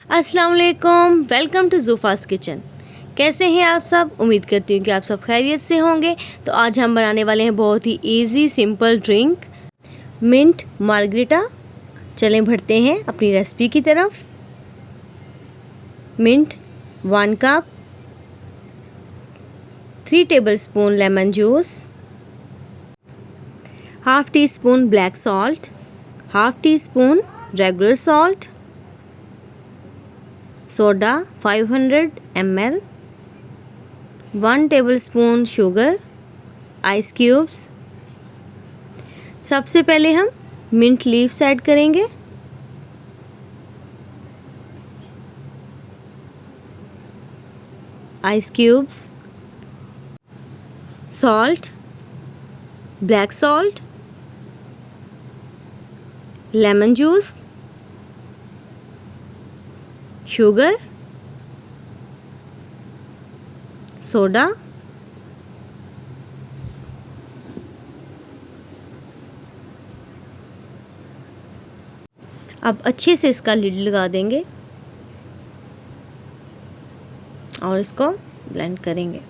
अस्सलाम वालेकुम, welcome to ज़ूफ़ास kitchen. कैसे हैं आप सब? उम्मीद करती हूँ कि आप सब खैरियत से होंगे। तो आज हम बनाने वाले हैं बहुत ही easy simple drink, mint margarita. चलें बढ़ते हैं अपनी रेसिपी की तरफ। Mint 1 cup, 3 tablespoon lemon juice, half teaspoon black salt, half teaspoon regular salt, soda 500 ml, 1 tablespoon sugar, ice cubes. सबसे पहले हम मिंट लीव्स ऐड करेंगे। Ice cubes, salt, black salt, lemon juice, sugar, soda, अब अच्छे से इसका lid लगा देंगे और इसको ब्लेंड करेंगे।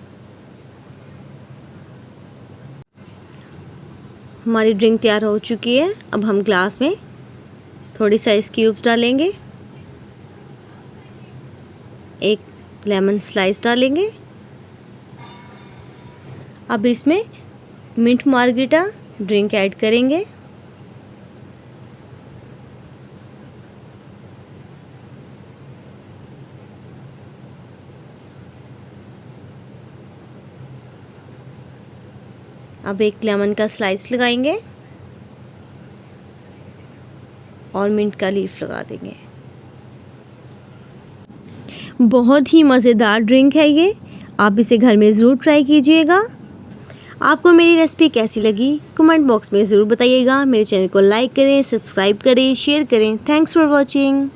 हमारी ड्रिंक तैयार हो चुकी है। अब हम ग्लास में थोड़ी सी आइस क्यूब्स डालेंगे, एक लेमन स्लाइस डालेंगे। अब इसमें मिंट मार्गरिटा ड्रिंक ऐड करेंगे। अब एक लेमन का स्लाइस लगाएंगे और मिंट का लीफ लगा देंगे। बहुत ही मज़ेदार ड्रिंक है ये, आप इसे घर में ज़रूर ट्राई कीजिएगा। आपको मेरी रेसिपी कैसी लगी कमेंट बॉक्स में ज़रूर बताइएगा। मेरे चैनल को लाइक करें, सब्सक्राइब करें, शेयर करें। Thanks for watching.